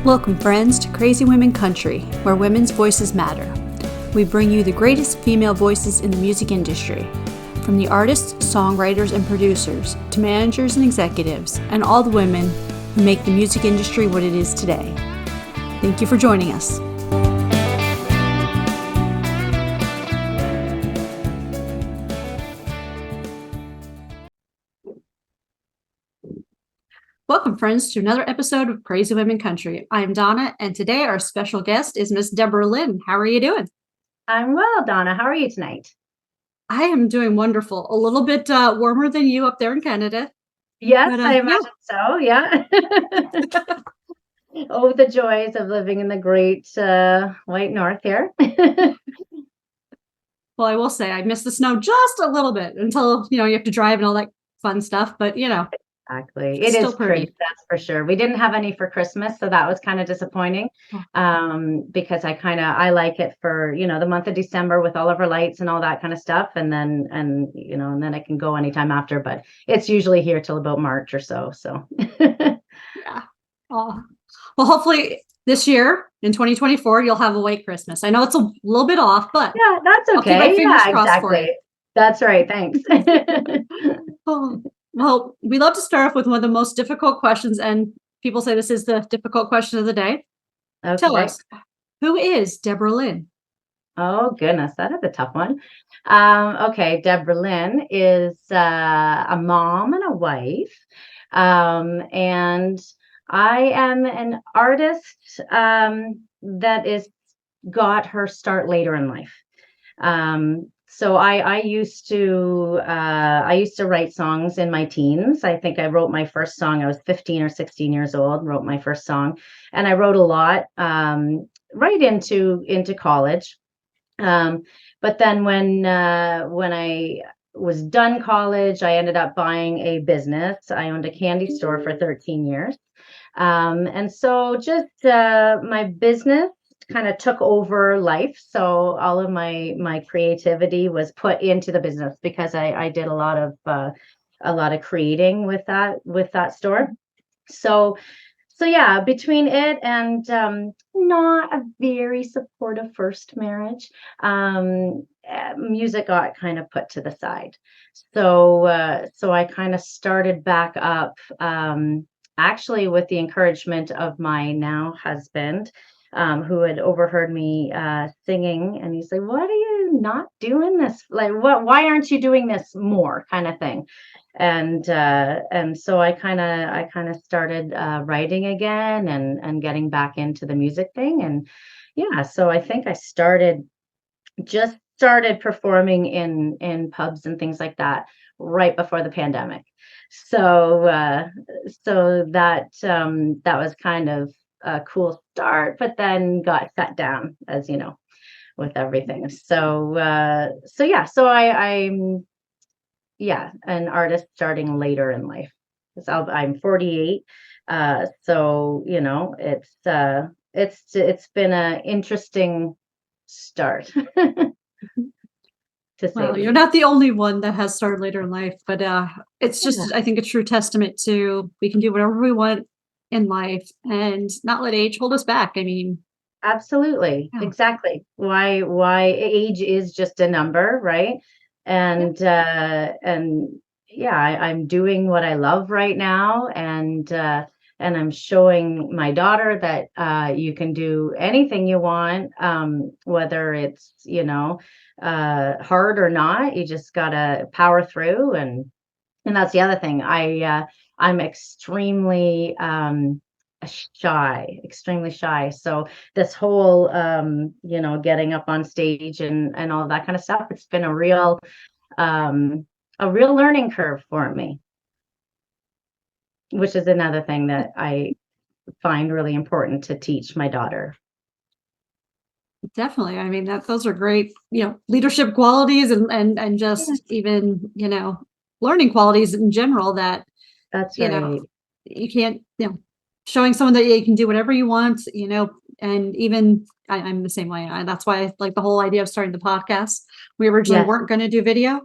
Welcome, friends, to Crazy Women Country, where women's voices matter. We bring you the greatest female voices in the music industry, from the artists, songwriters, and producers, to managers and executives, and all the women who make the music industry what it is today. Thank you for joining us. Welcome, friends, to another episode of Crazy Women Country. I'm Donna, and today our special guest is Miss Deborah Lynn. How are you doing? I'm well, Donna. How are you tonight? I am doing wonderful. A little bit warmer than you up there in Canada. Yes, But I imagine so. Yeah. Oh, the joys of living in the great white north here. well, I will say I miss the snow just a little bit until, you have to drive and all that fun stuff. But, Exactly. it's It still is pretty, pretty. that's for sure. We didn't have any for Christmas, so that was kind of disappointing. Oh, Because I like it for, the month of December with all of our lights and all that kind of stuff. And then I can go anytime after, but it's usually here till about March or so. So yeah. Oh. Well, hopefully this year in 2024, you'll have a white Christmas. I know it's a little bit off, but yeah, that's I'll keep my okay. fingers Yeah, crossed for you. exactly. That's right. Thanks. Oh, well, we love to start off with one of the most difficult questions, and people say this is the difficult question of the day. Tell Okay. us, who is Deborah Lynn? Oh goodness, that is a tough one. Okay, Deborah Lynn is a mom and a wife, and I am an artist that is got her start later in life. So I used to write songs in my teens. I think I wrote my first song. I was 15 or 16 years old. Wrote my first song, and I wrote a lot right into college. Um, but then when I was done college, I ended up buying a business. I owned a candy store for 13 years. And so just my business kind of took over life. So all of my creativity was put into the business because I did a lot of creating with that store. So so yeah, between it and not a very supportive first marriage, music got kind of put to the side. So I kind of started back up, actually with the encouragement of my now husband, who had overheard me singing, and he's like, "What are you not doing this? Like, what? Why aren't you doing this more?" Kind of thing. And so I kind of started writing again and getting back into the music thing. And yeah, so I think I started performing in pubs and things like that right before the pandemic. So that was kind of a cool start, but then got shut down, as you know, with everything. So yeah, so I'm yeah, an artist starting later in life. So I'm 48. So it's been an interesting start to say Well, the you're least. not the only one that has started later in life, but it's Yeah, just, I think, a true testament to we can do whatever we want in life and not let age hold us back. I mean, absolutely. yeah, Exactly. Why age is just a number, right? yeah, And yeah, I'm doing what I love right now, and I'm showing my daughter that you can do anything you want, whether it's hard or not. You just gotta power through, and that's the other thing. I'm extremely shy. So this whole getting up on stage and all that kind of stuff, it's been um a real learning curve for me, which is another thing that I find really important to teach my daughter. definitely. I mean, that those are great, leadership qualities and just Yes, even, learning qualities in general that, that's you know, right. you can't, showing someone that you can do whatever you want, and even I'm the same way. That's why I like the whole idea of starting the podcast. We originally Yes. weren't going to do video,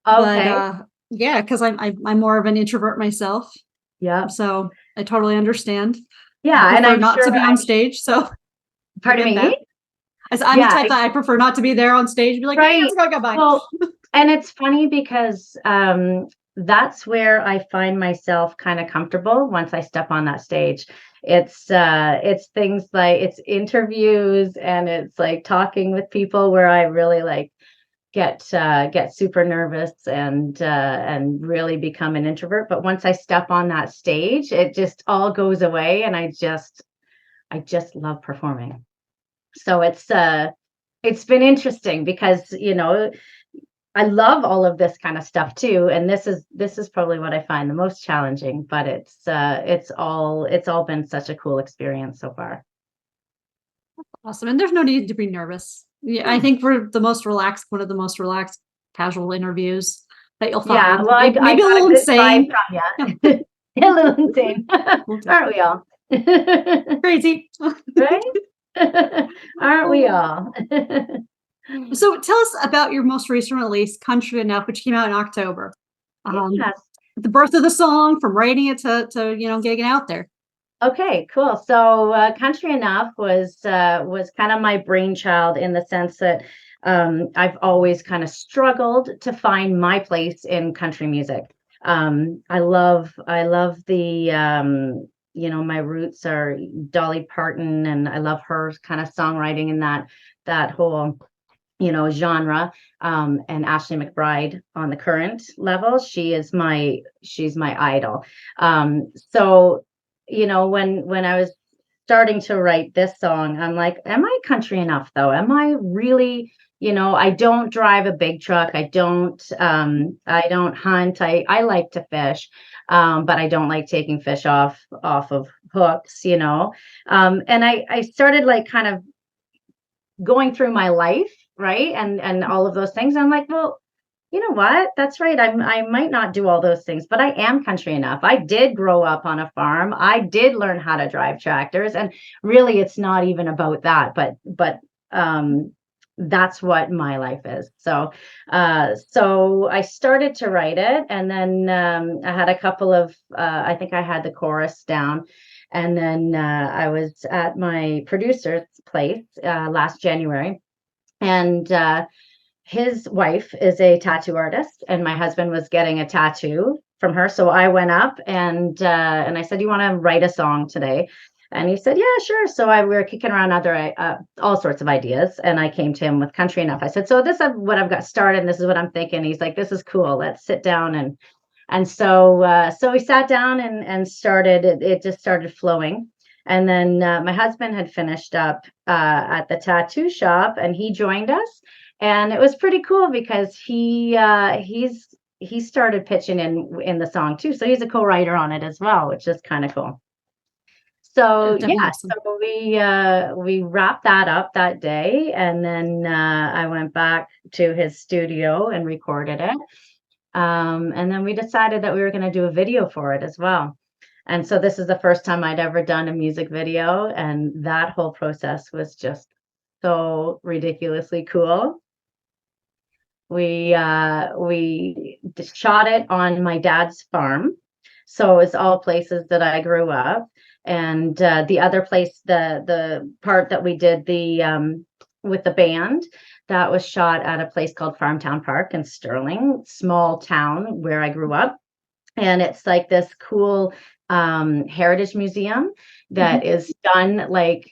but Okay. yeah, because I'm more of an introvert myself, Yep. so I totally understand. I Yeah, and prefer I'm not sure to be on stage, so I pardon get me? that. As I'm the Yeah, type that I prefer not to be there on stage and be like, "Hey, right. let's go, goodbye." Well, and it's funny because, that's where I find myself kinda comfortable once I step on that stage. It's things like it's interviews and it's, like, talking with people where I really, like, get super nervous and really become an introvert, but once I step on that stage, it just all goes away, and I just love performing. So it's been interesting because, I love all of this kind of stuff too, and this is probably what I find the most challenging, but it's all been such a cool experience so far. Awesome, and there's no need to be nervous. Yeah, I Hmm. think we're the most relaxed one of the most relaxed casual interviews that you'll Yeah, find. well, I Maybe a got a little good vibe insane. from Yeah, you. A little insane, okay. aren't we all? Crazy. Right? Aren't we all? So tell us about your most recent release, Country Enough, which came out in October. Um, Yes. the birth of the song, from writing it to getting it out there. Okay, cool. So, Country Enough was kind of my brainchild in the sense that I've always kind of struggled to find my place in country music. I love my roots are Dolly Parton, and I love her kind of songwriting in that whole genre. And Ashley McBride on the current level, she's my idol. So, when I was starting to write this song, I'm like, am I country enough though? Am I really, I don't drive a big truck. I don't hunt. I like to fish. But I don't like taking fish off of hooks. And I started like kind of going through my life, right? And all of those things. I'm like, well, you know what? That's right. I might not do all those things, but I am country enough. I did grow up on a farm. I did learn how to drive tractors, and really, it's not even about that. But um, that's what my life is. So I started to write it, and then I had a couple of. I think I had the chorus down, and then I was at my producer's place last January, and his wife is a tattoo artist, and my husband was getting a tattoo from her. So I went up and I said, "You want to write a song today?" And he said, "Yeah, sure." So we were kicking around other all sorts of ideas, and I came to him with Country Enough. I said, "So this is what I've got started, and this is what I'm thinking." He's like, "This is cool. Let's sit down." And so we sat down and started. It just started flowing. And then my husband had finished up at the tattoo shop, and he joined us, and it was pretty cool because he started pitching in the song too. So he's a co-writer on it as well, which is kind of cool. So That's definitely yeah, awesome. so we wrapped that up that day, and then I went back to his studio and recorded it. And then we decided that we were going to do a video for it as well. And so this is the first time I'd ever done a music video, and that whole process was just so ridiculously cool. We shot it on my dad's farm, so it's all places that I grew up. And the other place, the part that we did the with the band, that was shot at a place called Farmtown Park in Stirling, small town where I grew up. And it's like this cool heritage museum that Mhm. is done like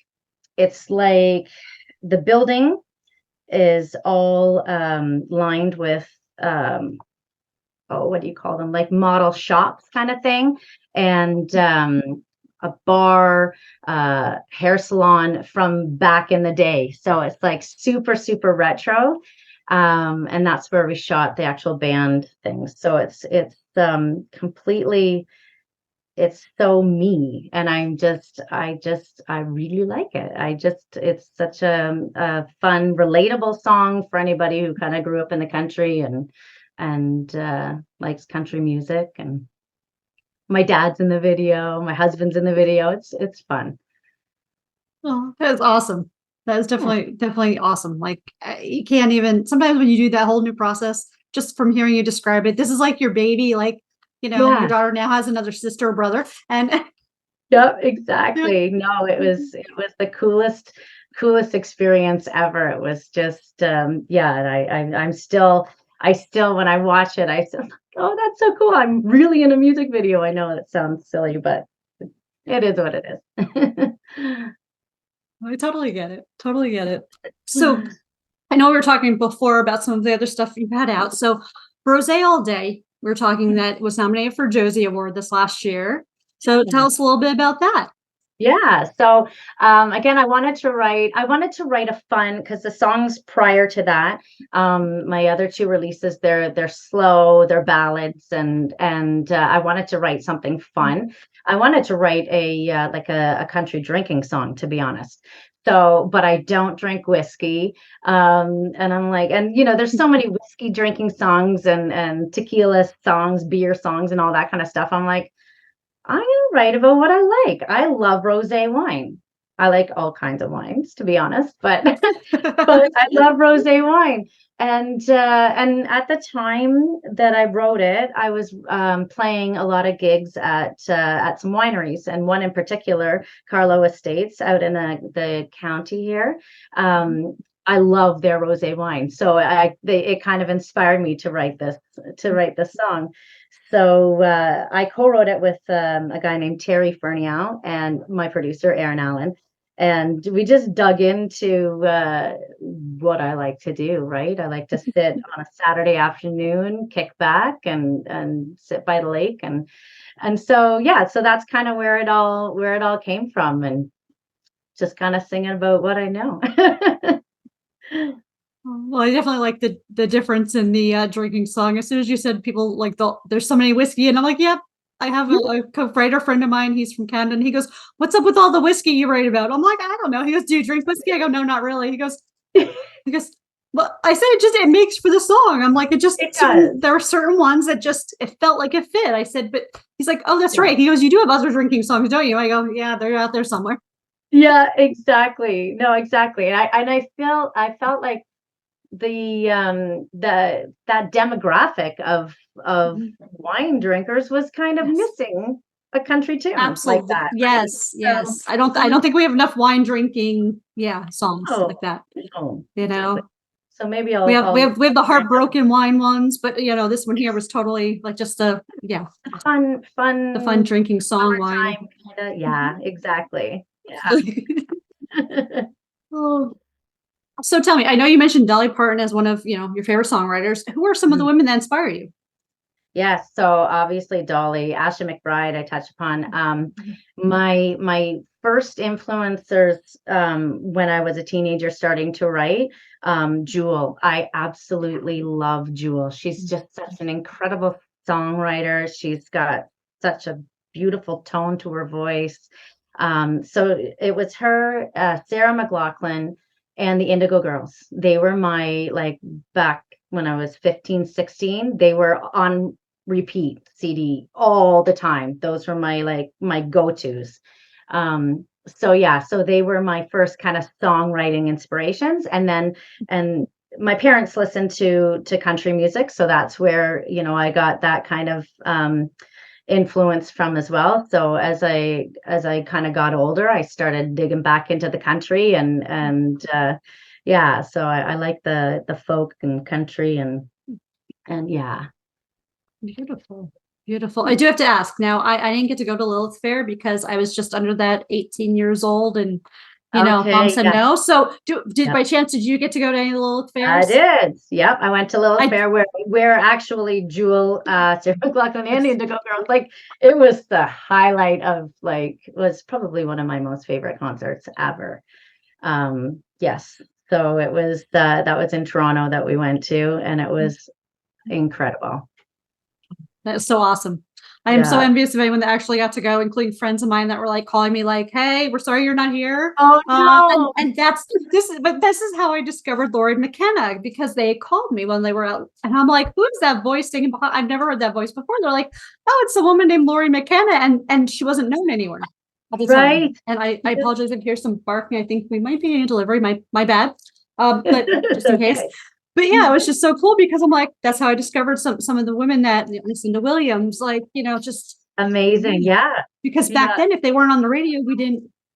it's like the building is all lined with um, oh, what do you call them? Like model shops kind of thing, and a bar, hair salon from back in the day. So it's like super, super retro. And that's where we shot the actual band things. So it's completely it's so me, and I really like it. It's such a fun, relatable song for anybody who kind of grew up in the country and likes country music. And my dad's in the video, my husband's in the video. It's fun. Oh, that's awesome. That is Yeah, definitely awesome. Like, you can't even sometimes when you do that whole new process, just from hearing you describe it, this is like your baby, like, your yeah, daughter now has another sister or brother, and Yep, Yeah. exactly. No, it was the coolest experience ever. It was just, yeah, and I still when I watch it, I still, "Oh, that's so cool. I'm really in a music video." I know it sounds silly, but it is what it is. I totally get it. Totally get it. So I know we were talking before about some of the other stuff you've had out. So Rose All Day, we were talking that was nominated for Josie Award this last year. So tell us a little bit about that. Yeah. So again, I wanted to write a fun because the songs prior to that, my other two releases, they're slow, they're ballads, and I wanted to write something fun. I wanted to write like a country drinking song, to be honest. So, but I don't drink whiskey. And I'm like, and there's so many whiskey drinking songs and tequila songs, beer songs, and all that kind of stuff. I'm like, I'm gonna write about what I like. I love rosé wine. I like all kinds of wines, to be honest, but but I love rosé wine. And at the time that I wrote it, I was playing a lot of gigs at some wineries, and one in particular, Carlo Estates, out in the county here. I love their rosé wine, so it kind of inspired me to write this song. So I co-wrote it with a guy named Terry Fernial and my producer Aaron Allen, and we just dug into what I like to do. Right, I like to sit on a Saturday afternoon, kick back, and sit by the lake, and so yeah, so that's kind of where it all came from, and just kind of singing about what I know. Well, I definitely like the difference in the drinking song. As soon as you said people like there's so many whiskey, and I'm like, yep. I have a co-writer friend of mine. He's from Canada, and he goes, "What's up with all the whiskey you write about?" I'm like, "I don't know." He goes, "Do you drink whiskey?" I go, "No, not really." He goes, "Well," I said, "It just it makes for the song." I'm like, "It just It does. there are certain ones that just it felt like it fit." I said, "But," he's like, "Oh, that's Yeah. right." He goes, "You do have other drinking songs, don't you?" I go, "Yeah, they're out there somewhere." Yeah, exactly. No, exactly. And I felt like that demographic of Mhm. wine drinkers was kind of Yes. missing a country tune like Absolutely. that, right? Yes, So yes. I don't think we have enough wine drinking, yeah, songs no, like that, no, you exactly. know? So maybe We I'll have we I'll have we have the branch out. heartbroken wine ones, but, this one here was totally like just a yeah, Fun, the fun fun drinking song wine. summertime kinda, yeah, exactly. Yeah. Mhm. Oh, so tell me, I know you mentioned Dolly Parton as one of, your favorite songwriters. Who are some of the women that inspire you? Yes, so obviously Dolly, Asha McBride, I touched upon. Mhm. My first influencers when I was a teenager starting to write, Jewel. I absolutely love Jewel. She's just such an incredible songwriter. She's got such a beautiful tone to her voice. So it was her, Sarah McLachlan, and the Indigo Girls. They were my like back when I was 15, 16. They were on repeat CD all the time. Those were my go-tos. So yeah, so they were my first kind of songwriting inspirations. And my parents listened to country music, so that's where, I got that kind of influence from as well. So as I kind of got older, I started digging back into the country and yeah, so I like the folk and country and yeah. Beautiful. Beautiful. I do have to ask now, I didn't get to go to Lilith Fair because I was just under that 18 years old and mom Okay, said yes. no. So did Yep, by chance did you get to go to any of the Lilith I fairs? did. Yep, I went to Lilith I Fair where actually Jewel, Sarah McLachlan and the yes. Indigo Girls, like, it was the highlight of, like, was probably one of my most favorite concerts ever. Yes. So that was in Toronto that we went to, and it was incredible. That's so awesome. I am so Yeah. envious of anyone that actually got to go, including friends of mine that were like calling me like, "Hey, we're sorry you're not here." Oh, And no. this is how I discovered Lori McKenna because they called me when they were out, and I'm like, "Who is that voice singing behind?" I've never heard that voice before. They're like, "Oh, it's a woman named Lori McKenna," and she wasn't known anywhere at the time. Right. And I apologize if you hear some barking. I think we might be getting a delivery. My bad. But It's just in case. okay. But yeah, it was just so cool because I'm like, that's how I discovered some of the women that listen to Williams, like, just Amazing. Yeah. Because back Yeah, then, if they weren't on the radio,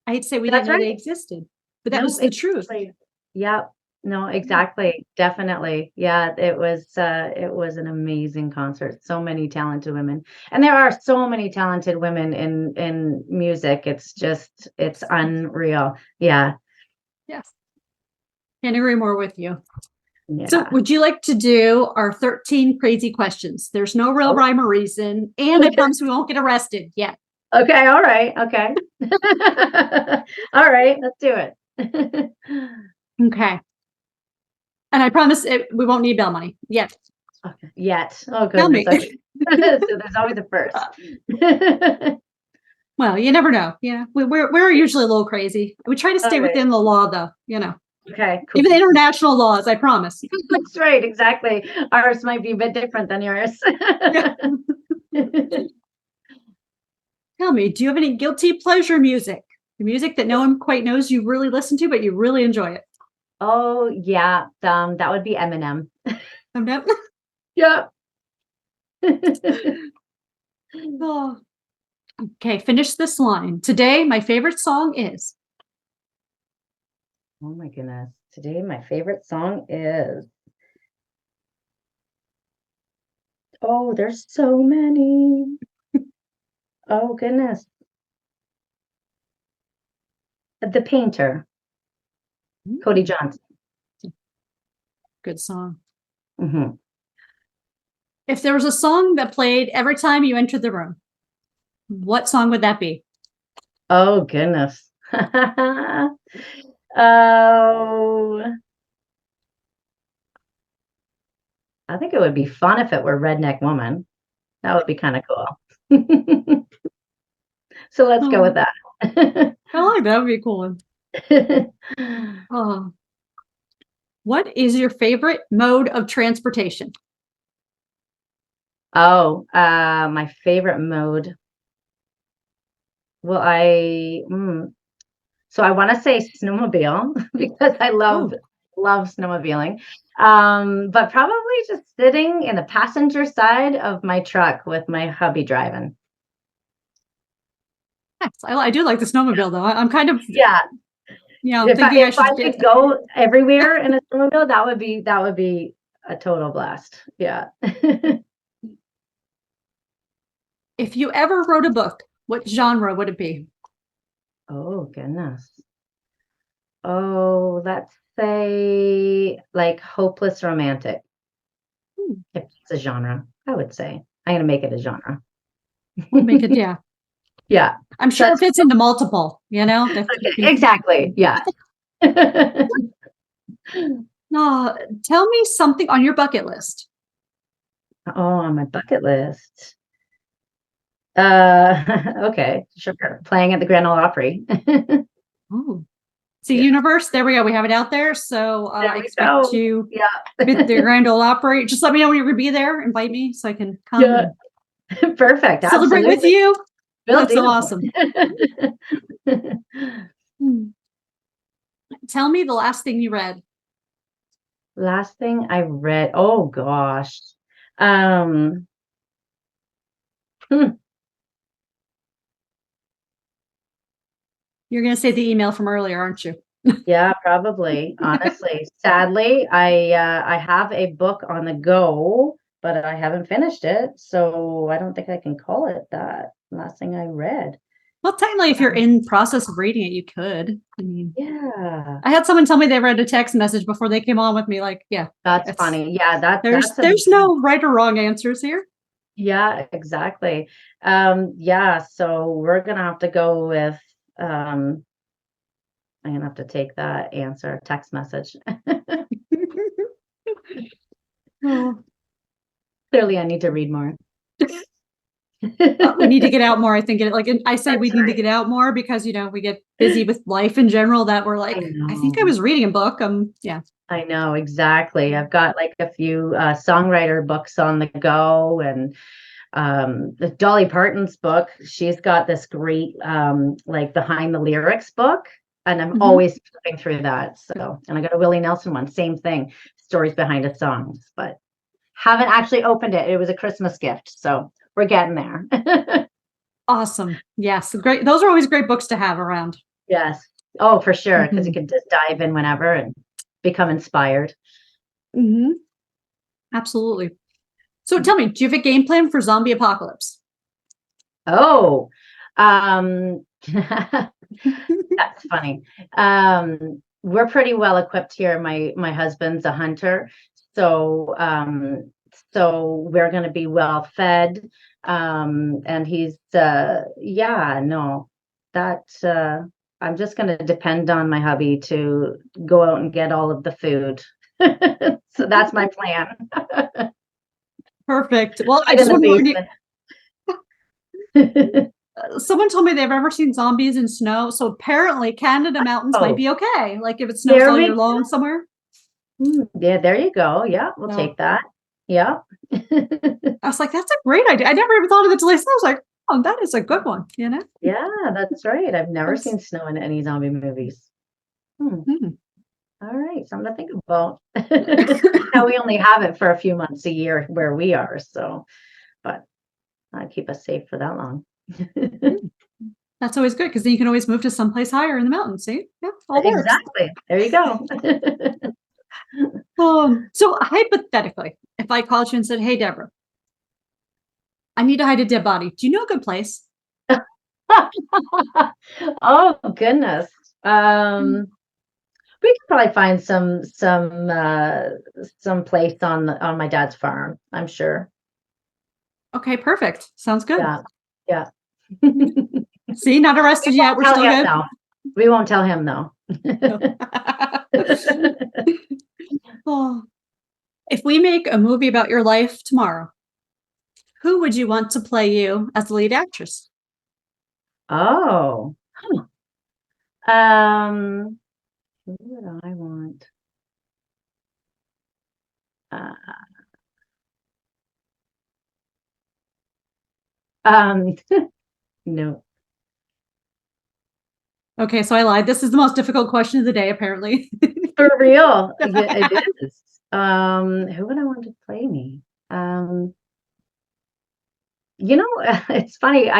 I hate to say we didn't that's know they right. existed, but that No, was the truth. exactly. Yep. No, Yeah. exactly. Definitely. Yeah, it was an amazing concert. So many talented women. And there are so many talented women in music. It's unreal. Yeah. Yes. Can't agree more with you. So, Yeah. would you like to do our 13 crazy questions? There's no real Oh, rhyme or reason, and I okay. promise we won't get arrested yet. Okay, all right. Okay. All right, let's do it. Okay. And I promise we won't need bail money yet. Okay. Yet. Oh Tell goodness. me. Okay. So there's always a first. Well, you never know. Yeah, we're usually a little crazy. We try to stay Okay. within the law, though. Okay, Even the cool. international laws. I promise. That's right, exactly. Ours might be a bit different than yours. Yeah. Tell me, do you have any guilty pleasure music? The music that no one quite knows you really listen to, but you really enjoy it. Oh, yeah, that would be Eminem. I'm not. Yeah. Oh. Okay, finish this line. Today, my favorite song is. Oh my goodness. Today, my favorite song is, oh, there's so many. Oh goodness. The Painter, Cody Johnson. Good song. Mhm. If there was a song that played every time you entered the room, what song would that be? Oh goodness. Oh, I think it would be fun if it were Redneck Woman. That would be kind of cool. So let's go with Oh, that. I like that. Would be a cool one. Oh, what is your favorite mode of transportation? Oh, my favorite mode. Well, so I want to say snowmobile because I Oh, love snowmobiling. But probably just sitting in the passenger side of my truck with my hubby driving. nice. I do like the snowmobile though. I'm kind of, Yeah, thinking I if should I get. could go everywhere in a snowmobile, that would be a total blast. Yeah. If you ever wrote a book, what genre would it be? Oh goodness. Oh, let's say like hopeless romantic. Hmm, If it's a genre, I would say. I'm gonna make it a genre. we'll make it. Yeah, Yeah. I'm So sure it that's fits into multiple. That could okay, be. exactly. Yeah. No, tell me something on your bucket list. Oh, on my bucket list. Okay, sure. Playing at the Grand Ole Opry. Oh, see, Yeah. Universe. There we go. We have it out there. So There I we expect go. you with Yeah. the Grand Ole Opry. Just let me know when you're going to be there. Invite me so I can come Yeah. and Perfect. celebrate with Absolutely. you. Will That's so do. awesome. Hmm. Tell me the last thing you read. Last thing I read. Oh gosh. Um, hmm, You're going to say the email from earlier, aren't you? yeah, probably. Honestly, sadly, I have a book on the go, but I haven't finished it, so I don't think I can call it that. Last thing I read. Well, technically, if you're in process of reading it, you could. I mean, Yeah, I had someone tell me they read a text message before they came on with me. Like, yeah, that's it's funny. Yeah, there's that's a there's no right or wrong answers here. yeah, exactly. Yeah, so we're gonna have to go with um I'm gonna have to take that answer, text message. Oh, Clearly, I need to read more. we need to get out more. I think I say we That's need to right. get out more because we get busy with life in general. That we're I like, I think I know. was reading a book. Yeah. I know, exactly. I've got like a few songwriter books on the go, and the Dolly Parton's book. She's got this great like behind the lyrics book, and I'm Mhm. always flipping through that. So, and I got a Willie Nelson one, same thing, stories behind the songs, but haven't actually opened it. It was a Christmas gift, so we're getting there. Awesome. Yes, great. Those are always great books to have around. Yes. Oh, for sure, because you Mhm. can just dive in whenever and become inspired. Mhm. Absolutely. So tell me, do you have a game plan for zombie apocalypse? Oh, that's funny. We're pretty well equipped here. My husband's a hunter, so so we're going to be well fed. And he's yeah, no, that I'm just going to depend on my hubby to go out and get all of the food. So that's my plan. Perfect. Well, I Hide in just the want to warn you. basement. Someone told me they've ever seen zombies in snow. So apparently, Canada mountains might Oh, be okay. Like if it snows there all year we long somewhere. Yeah, there you go. Yeah, we'll So take that. Yeah. I was like, that's a great idea. I never even thought of it till I was like, oh, that is a good one. You know. Yeah, that's right. I've never That's, seen snow in any zombie movies. Hmm. hmm. All right, something to think about. Now we only have it for a few months a year where we are, so but I keep us safe for that long. That's always good because then you can always move to someplace higher in the mountains. See, yeah, all works. Exactly. There you go. So hypothetically, if I called you and said, "Hey, Deborah, I need to hide a dead body. Do you know a good place?" Oh goodness. Mm. Um, we could probably find some place on my dad's farm, I'm sure. Okay, perfect. Sounds good. Yeah. Yeah. See, not We arrested yet. won't We're tell still him good. though. We won't tell him though. No. Oh, if we make a movie about your life tomorrow, who would you want to play you as the lead actress? Oh. Huh. Um, who would I want? Uh, um, no. Okay, so I lied. This is the most difficult question of the day, apparently. For real. Yeah, it is. Who would I want to play me? Um, it's funny.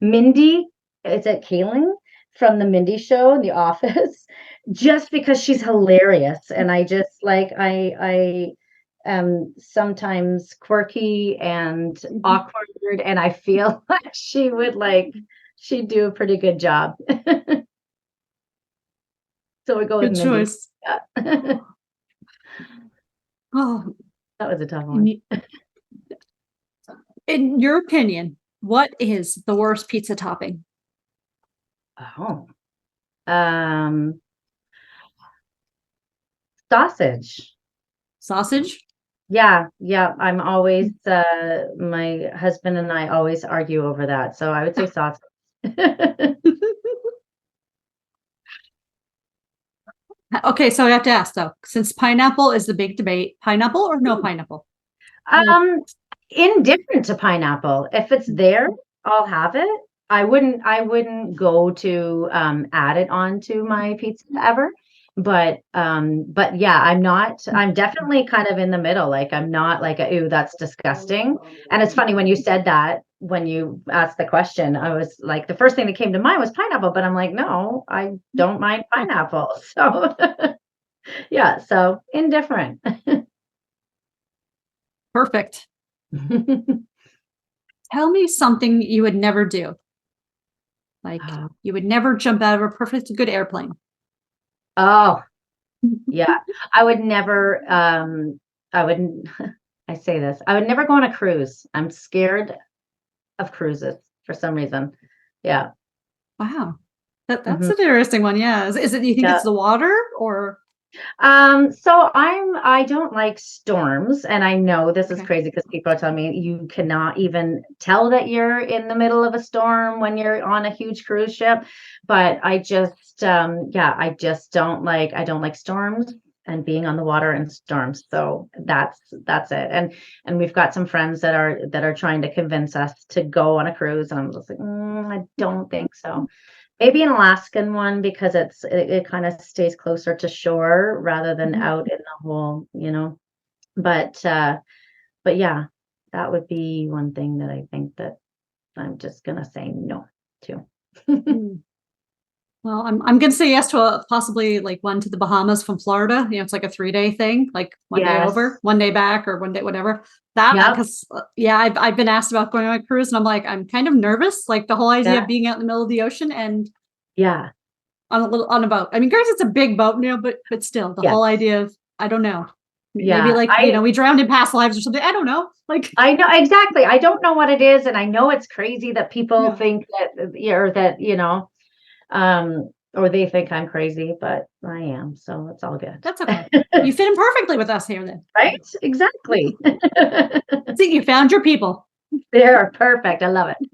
Mindy, is it Kaling from the Mindy show in The Office? Just because she's hilarious, and I just like I am sometimes quirky and awkward, and I feel like she'd do a pretty good job. So we go with Good Mindy. choice. Yeah. Oh, That was a tough in one. in your opinion, what is the worst pizza topping? Oh. Um, Sausage. Sausage? Yeah, yeah, I'm always, my husband and I always argue over that, so I would say sausage. Okay, so I have to ask though, since pineapple is the big debate, pineapple or no pineapple? No. Um, Indifferent to pineapple. If it's there, I'll have it. I wouldn't go to, add it onto my pizza ever, but yeah, I'm definitely kind of in the middle, like, I'm not like, "Ooh, that's disgusting," and it's funny when you said that, when you asked the question, I was like the first thing that came to mind was pineapple, but I'm like, "No, I don't mind pineapple." So, yeah, so indifferent. Perfect. Tell me something you would never do. Like you would never jump out of a perfect good airplane. Oh, yeah. I would never, I wouldn't I say this, I would never go on a cruise. I'm scared of cruises for some reason. Yeah. Wow. That's Mhm. an interesting one. Yeah. Is it do you think Yeah. it's the water or So I don't like storms, and I know this is okay. crazy because people are telling me you cannot even tell that you're in the middle of a storm when you're on a huge cruise ship. But yeah, I don't like storms and being on the water in storms. So that's it. And we've got some friends that are trying to convince us to go on a cruise, and I'm just like, I don't think so. Maybe an Alaskan one because it kinda stays closer to shore rather than Mhm. out in the whole, but, but yeah, that would be one thing that I think that I'm just gonna say no to. Mm. Well, I'm gonna say yes to a possibly like one to the Bahamas from Florida. It's like a 3-day thing, like one day over, Yes. one day back, or one day whatever. That Yep. because yeah, I've been asked about going on a cruise, and I'm like I'm kind of nervous, like the whole idea Yeah. of being out in the middle of the ocean and Yeah. on a boat. I mean, granted, it's a big boat, but still, the Yes. whole idea of I don't know, maybe Yeah. like we drowned in past lives or something. I don't know, like I know exactly. I don't know what it is, and I know it's crazy that people yeah, think that, yeah, or that, or they think I'm crazy, but I am, so it's all good. that's okay. You fit in perfectly with us here, then. Right? Exactly. See, you found your people. They're perfect. I love it.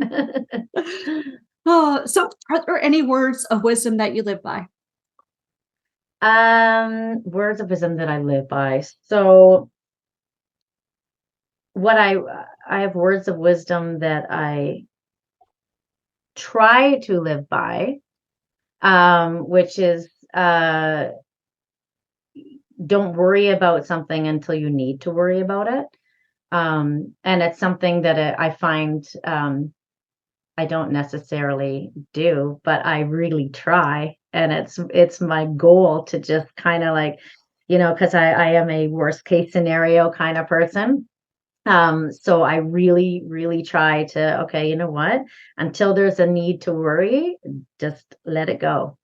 Oh, so are there any words of wisdom that you live by? Words of wisdom that I live by. So what I have words of wisdom that I try to live by, which is don't worry about something until you need to worry about it. And it's something that I find I don't necessarily do, but I really try. And it's my goal to just kind of like, because I am a worst case scenario kind of person. So I really, really try to, okay, you know what? Until there's a need to worry, just let it go.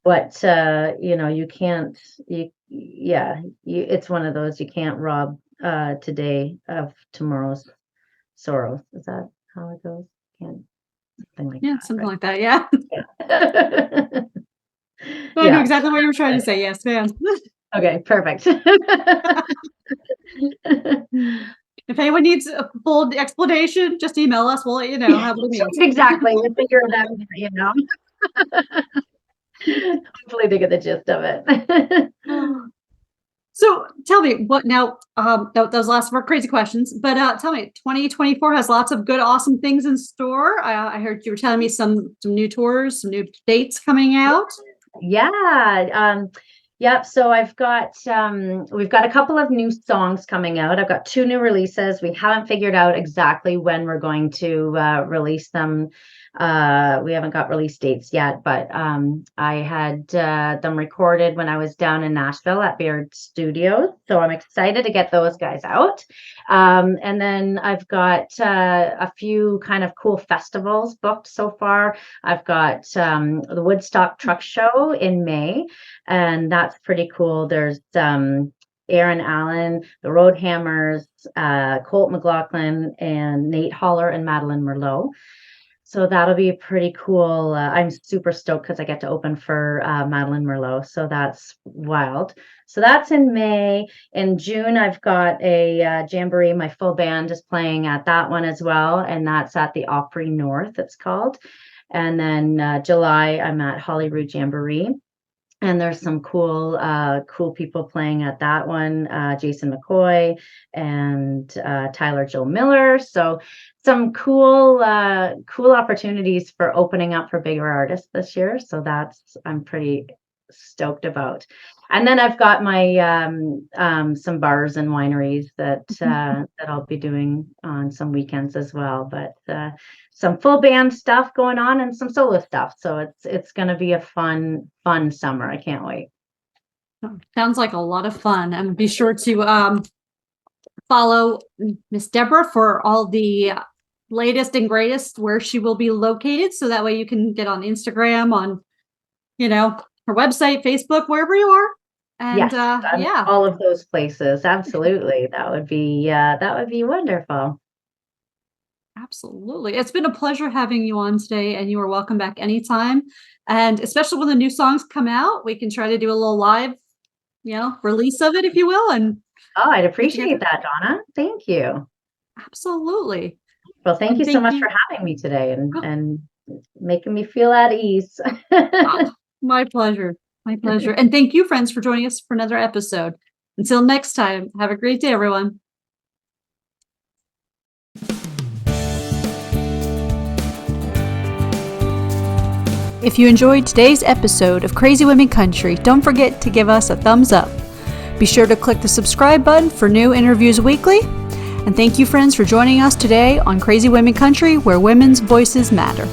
But you can't it's one of those you can't rob today of tomorrow's sorrows. Is that how it goes? Can't something like Yeah, that, something right? like that. Yeah. Yeah. I knew Yeah. exactly what you were trying to say. Yes, man. Okay, perfect. If anyone needs a full explanation, just email us. We'll let you know how what it means. Exactly. We'll figure it out, Hopefully they get the gist of it. So tell me what now, those last were crazy questions, but tell me, 2024 has lots of good, awesome things in store. I heard you were telling me some new tours, some new dates coming out. Yeah. Yep. So we've got a couple of new songs coming out. I've got two new releases. We haven't figured out exactly when we're going to release them. We haven't got release dates yet, but I had them recorded when I was down in Nashville at Beard Studios. So I'm excited to get those guys out. And then I've got a few kind of cool festivals booked so far. I've got the Woodstock Truck Show in May, and that's pretty cool. There's Aaron Allen, the Roadhammers, Colt McLaughlin, and Nate Holler and Madeline Merlot. So that'll be pretty cool. I'm super stoked because I get to open for Madeline Merlot. So that's wild. So that's in May. In June, I've got a jamboree. My full band is playing at that one as well. And that's at the Opry North, it's called. And then July, I'm at Holyrood Jamboree. And there's some cool people playing at that one, Jason McCoy and Tyler Joe Miller. So some cool opportunities for opening up for bigger artists this year. So I'm pretty stoked about. And then I've got my some bars and wineries that I'll be doing on some weekends as well. But some full band stuff going on and some solo stuff. So it's going to be a fun summer. I can't wait. Sounds like a lot of fun. And be sure to follow Miss Deborah for all the latest and greatest where she will be located. So that way you can get on Instagram, on, her website, Facebook, wherever you are. And Yes, yeah, all of those places. Absolutely. That would be wonderful. absolutely. It's been a pleasure having you on today, and you are welcome back anytime. And especially when the new songs come out, we can try to do a little live, release of it, if you will. And Oh, I'd get together. appreciate that, Donna. Thank you. Absolutely. Well, thank And you so thank much for you. having me today and Oh, and making me feel at ease. my pleasure. My pleasure. And thank you, friends, for joining us for another episode. Until next time, have a great day, everyone. If you enjoyed today's episode of Crazy Women Country, don't forget to give us a thumbs up. Be sure to click the subscribe button for new interviews weekly. And thank you, friends, for joining us today on Crazy Women Country, where women's voices matter.